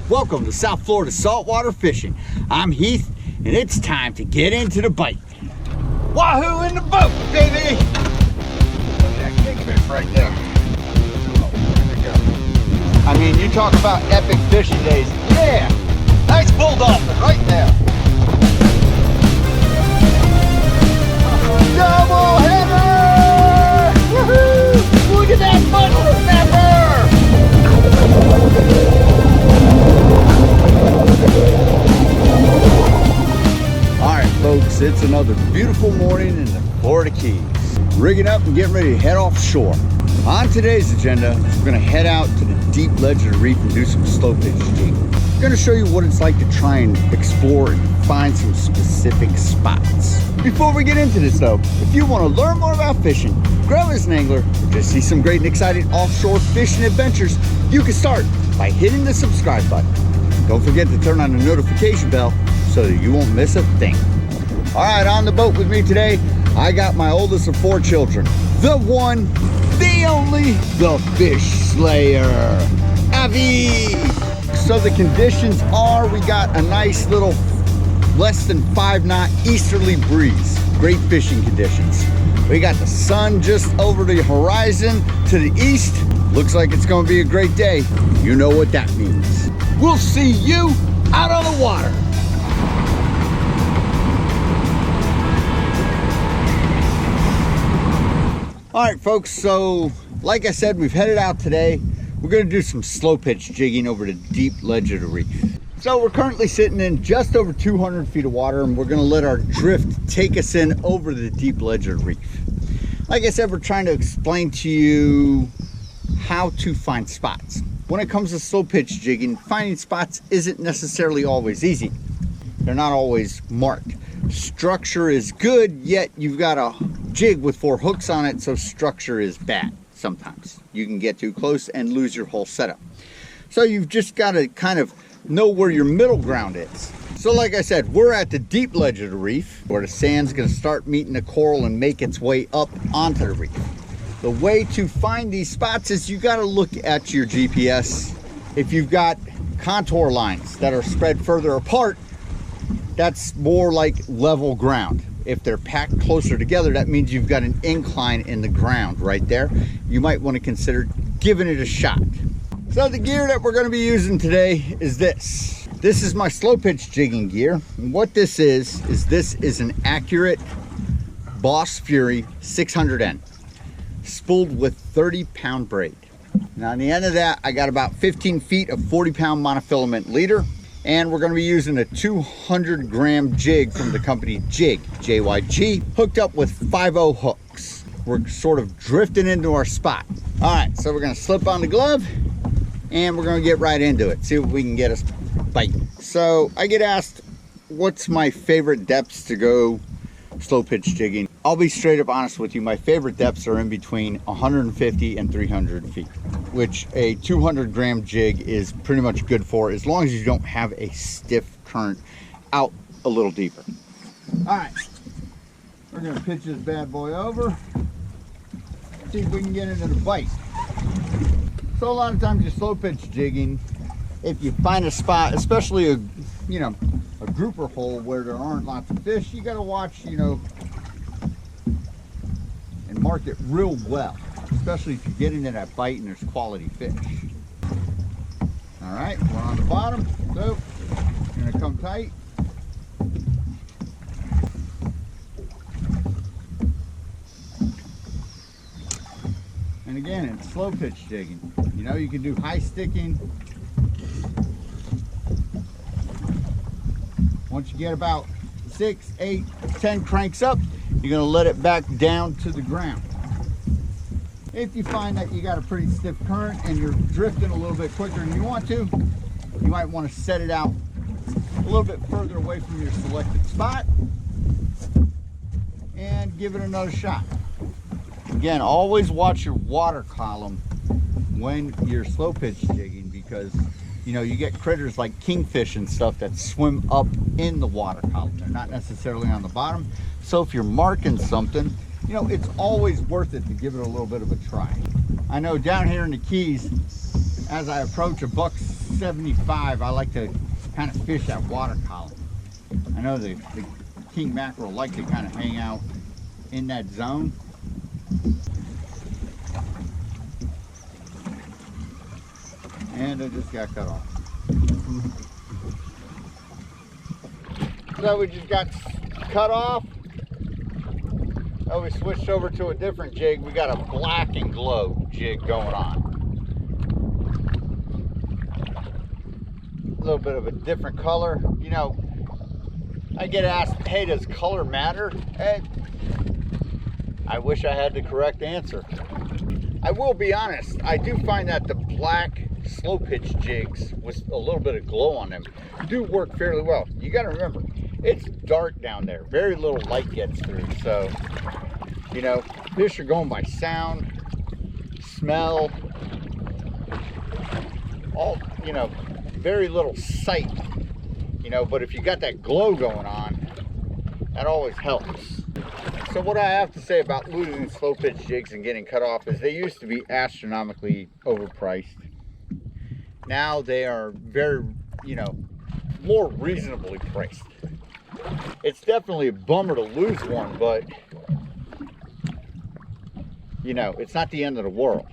Welcome to South Florida saltwater fishing. I'm Heath, and it's time to get into the bite. Wahoo in the boat, baby! That kingfish right there. Oh, there we go. I mean, you talk about epic fishing days. Yeah, Nice bull dolphin right there. double header! Woohoo! Look at that mutton snapper! All right, folks, it's another beautiful morning in the Florida Keys. Rigging up and getting ready to head offshore. On today's agenda, we're going to head out to the deep ledge of the reef and do some slow pitch jigging. I'm going to show you what it's like to try and explore and find some specific spots. Before we get into this though, if you want to learn more about fishing, grow as an angler, or just see some great and exciting offshore fishing adventures, you can start by hitting the subscribe button. Don't forget to turn on the notification bell so that you won't miss a thing. All right, on the boat with me today, I got my oldest of 4 children, the one, the only, the fish slayer, Avi. So the conditions are, we got a nice little less than 5 knot easterly breeze. Great fishing conditions. We got the sun just over the horizon to the east. Looks like it's gonna be a great day. You know what that means. We'll see you out on the water. All right, folks, so like I said, we've headed out today. We're gonna do some slow pitch jigging over the deep ledge of the reef. So we're currently sitting in just over 200 feet of water, and we're gonna let our drift take us in over the deep ledge of the reef. Like I said, we're trying to explain to you how to find spots. When it comes to slow pitch jigging, finding spots isn't necessarily always easy. They're not always marked. Structure is good, yet you've got a jig with 4 hooks on it, so structure is bad sometimes. You can get too close and lose your whole setup. So you've just got to kind of know where your middle ground is. So like I said, we're at the deep ledge of the reef where the sand's going to start meeting the coral and make its way up onto the reef. The way to find these spots is you got to look at your GPS. If you've got contour lines that are spread further apart, that's more like level ground. If they're packed closer together, that means you've got an incline in the ground right there. You might want to consider giving it a shot. So the gear that we're going to be using today is this. This is my slow pitch jigging gear. And what this is an Accuracte Boss Fury 600N, spooled with 30-pound braid. Now on the end of that, I got about 15 feet of 40-pound monofilament leader. And we're going to be using a 200-gram jig from the company Jyg, J-Y-G, hooked up with 5/0 hooks. We're sort of drifting into our spot. All right, so we're going to slip on the glove, and we're going to get right into it, see what we can get us biting. So I get asked, what's my favorite depths to go slow pitch jigging? I'll be straight up honest with you. My favorite depths are in between 150 and 300 feet, which a 200-gram jig is pretty much good for, as long as you don't have a stiff current out a little deeper. All right, we're gonna pitch this bad boy over, see if we can get into the bite. So a lot of times you're slow pitch jigging, if you find a spot, especially a grouper hole where there aren't lots of fish, you gotta watch, and mark it real well, especially if you get into that bite and there's quality fish. All right, we're on the bottom, so you're gonna come tight. And again, it's slow pitch jigging. You can do high sticking. Once you get about 6, 8, 10 cranks up, you're going to let it back down to the ground. If you find that you got a pretty stiff current and you're drifting a little bit quicker than you want to, you might want to set it out a little bit further away from your selected spot and give it another shot. Again, always watch your water column when you're slow pitch jigging, because you get critters like kingfish and stuff that swim up in the water column. They're not necessarily on the bottom. So if you're marking something, it's always worth it to give it a little bit of a try. I know down here in the Keys, as I approach a buck 75, I like to kind of fish that water column. I know the king mackerel like to kind of hang out in that zone. And I just got cut off. So we just got cut off. Oh, we switched over to a different jig. We got a black and glow jig going on. A little bit of a different color. You know, I get asked, hey, does color matter? Hey, I wish I had the correct answer. I will be honest, I do find that the black slow pitch jigs with a little bit of glow on them do work fairly well. You got to remember, it's dark down there. Very little light gets through. So, you know, fish are going by sound, smell, all, you know, very little sight, you know, but if you got that glow going on, that always helps. So what I have to say about losing slow pitch jigs and getting cut off is they used to be astronomically overpriced. Now they are very, you know, more reasonably priced. It's definitely a bummer to lose one, but you know, it's not the end of the world.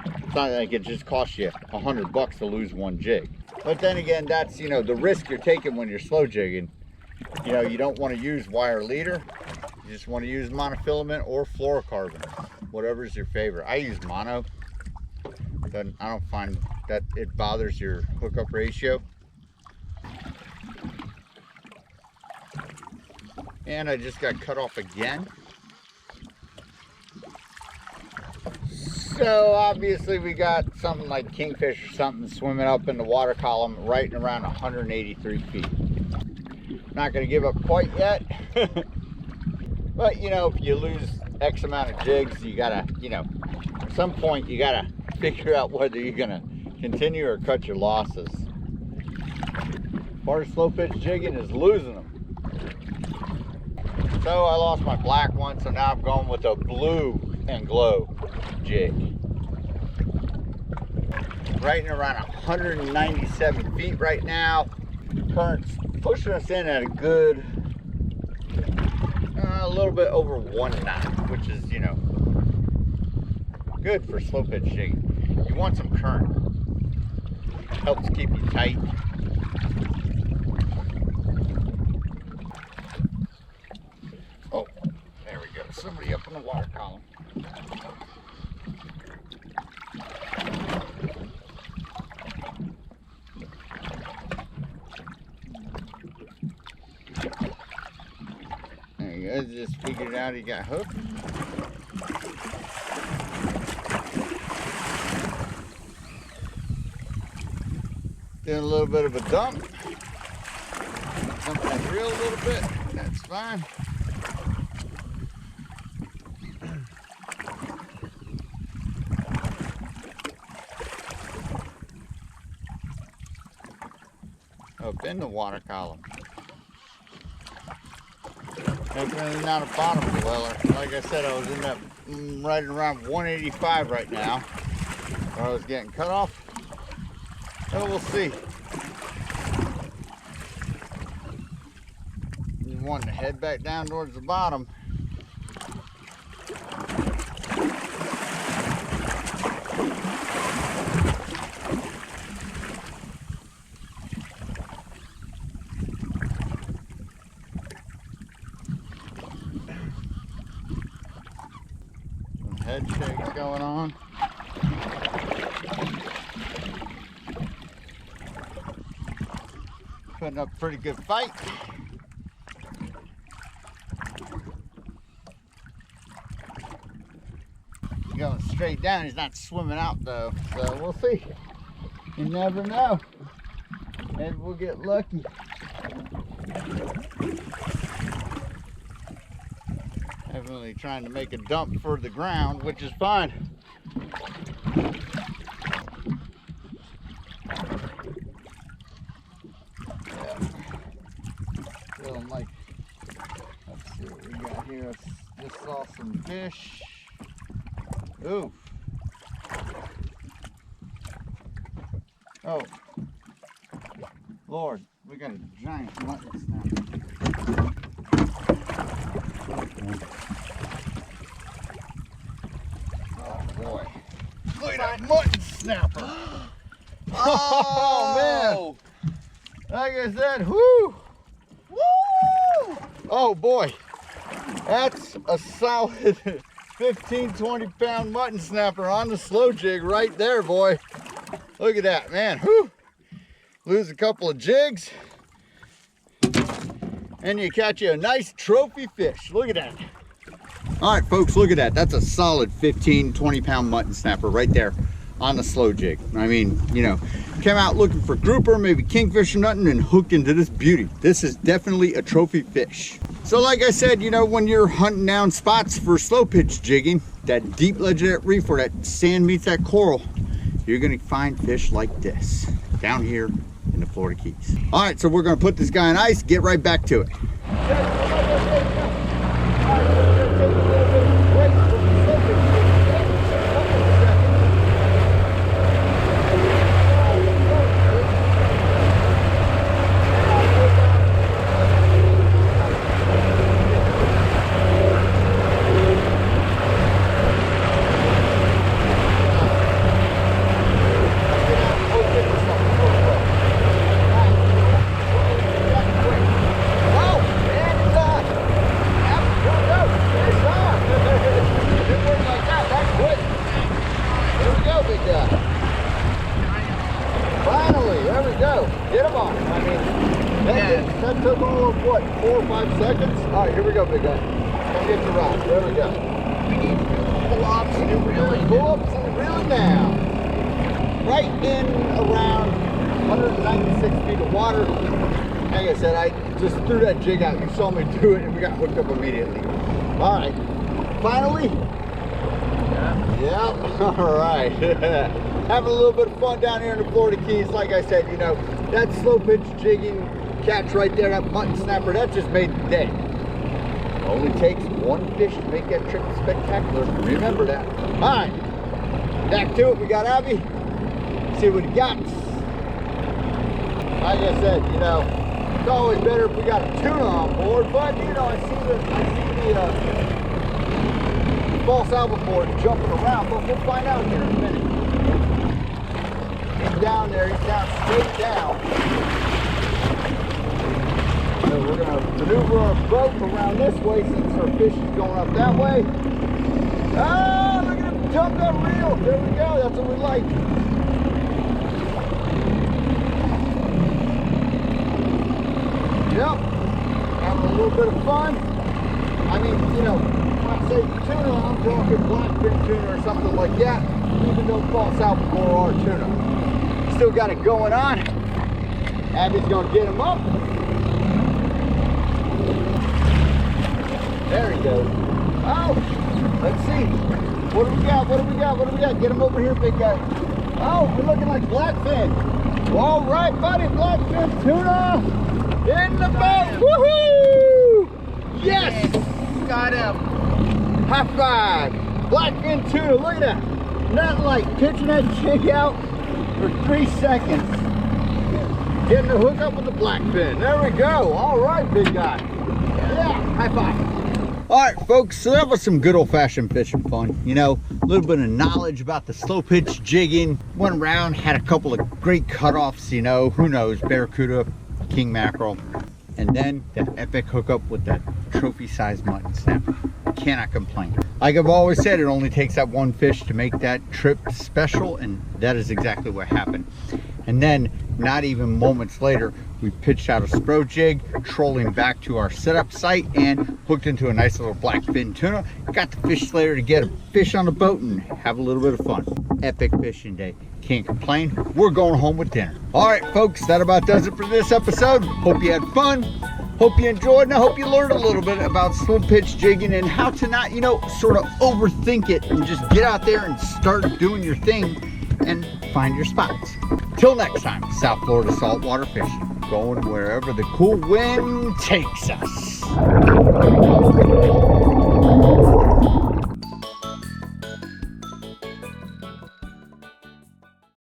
It's not like it just costs you $100 to lose one jig. But then again, that's, you know, the risk you're taking when you're slow jigging. You know, you don't want to use wire leader. You just want to use monofilament or fluorocarbon, whatever's your favorite. I use mono. Then I don't find that it bothers your hookup ratio. And I just got cut off again. So obviously we got something like kingfish or something swimming up in the water column right and around 183 feet. Not going to give up quite yet. But you know, if you lose X amount of jigs, you gotta, you know, at some point you gotta figure out whether you're gonna continue or cut your losses. Part of slow pitch jigging is losing them. So I lost my black one, so now I'm going with a blue and glow jig. Right in around 197 feet right now. Current's pushing us in at a good, a little bit over 1 knot, which is, you know, good for slow pitch jigging. You want some current. Helps keep you tight. Oh, there we go. Somebody up in the water column. There you go. Just figured out he got hooked. Doing a little bit of a dump. Dump that reel a little bit. That's fine. Up in the water column. Definitely not a bottom dweller. Like I said, I was in that right around 185 right now. Where I was getting cut off. So we'll see. You want to head back down towards the bottom. Some head shakes going on. Putting up a pretty good fight. Going straight down. He's not swimming out though, so we'll see. You never know. Maybe we'll get lucky. Definitely trying to make a dump for the ground, which is fine. Feeling like, let's see what we got here. I just saw some fish. Ooh. Oh, Lord, we got a giant mutton snapper. Oh boy. Look at that mutton snapper. Oh man. Like I said, whoo. Woo! Oh boy. That's a solid 15, 20 pound mutton snapper on the slow jig right there, boy. Look at that, man. Whew. Lose a couple of jigs and you catch you a nice trophy fish. Look at that. All right, folks, look at that. That's a solid 15, 20 pound mutton snapper right there on the slow jig. I mean, you know, came out looking for grouper, maybe kingfish or nothing, and hooked into this beauty. This is definitely a trophy fish. So like I said, you know, when you're hunting down spots for slow pitch jigging, that deep ledge of that reef where that sand meets that coral, you're gonna find fish like this down here in the Florida Keys. All right, so we're gonna put this guy on ice, get right back to it. Finally, there we go. Get him on. I mean, that took all of what, 4 or 5 seconds? All right, here we go, big guy. Come get your rod. There we go. Pull-ups and reeling. Pull-ups and reeling down. Right in around 196 feet of water. Like I said, I just threw that jig out. You saw me do it, and we got hooked up immediately. All right. Finally. Yeah. Yep. All right. Having a little bit of fun down here in the Florida Keys. Like I said, you know, that slow pitch jigging catch right there, that mutton snapper, that just made the day. Only takes one fish to make that trip spectacular. Remember that. All right, back to it. We got Abby. See what he got. Like I said, you know, it's always better if we got a tuna on board. But you know, I see the false albacore jumping around. But we'll find out here in a minute. He's down there, he's down straight down. So we're going to maneuver our boat around this way since our fish is going up that way. Ah, look at him jump that reel. There we go, that's what we like. Yep, having a little bit of fun. I mean, you know, when I say tuna, I'm talking blackfin tuna or something like that. Even though false albacore or tuna. Still got it going on. Abby's gonna get him up. There he goes. Oh, let's see. What do we got? What do we got? What do we got? Get him over here, big guy. Oh, we're looking like blackfin. All right, buddy, blackfin tuna in the boat. Woohoo! Yes! Got him. High five. Blackfin tuna. Look at that. Nothing like pitching that jig out for 3 seconds. Getting the hook up with the blackfin. There we go. All right, big guy. Yeah, high five. All right, folks, so that was some good old-fashioned fishing fun. You know, a little bit of knowledge about the slow pitch jigging. Went around, had a couple of great cutoffs, you know, who knows, barracuda, king mackerel. And then that epic hookup with that trophy-sized mutton snapper. Cannot complain. Like I've always said, it only takes that one fish to make that trip special, and that is exactly what happened. And then, not even moments later, we pitched out a spro jig, trolling back to our setup site, and hooked into a nice little blackfin tuna. Got the fish slayer to get a fish on the boat and have a little bit of fun. Epic fishing day. Can't complain. We're going home with dinner. All right, folks, that about does it for this episode. Hope you had fun. Hope you enjoyed, and I hope you learned a little bit about slow pitch jigging and how to not, you know, sort of overthink it and just get out there and start doing your thing and find your spots. Till next time, South Florida saltwater fishing, going wherever the cool wind takes us.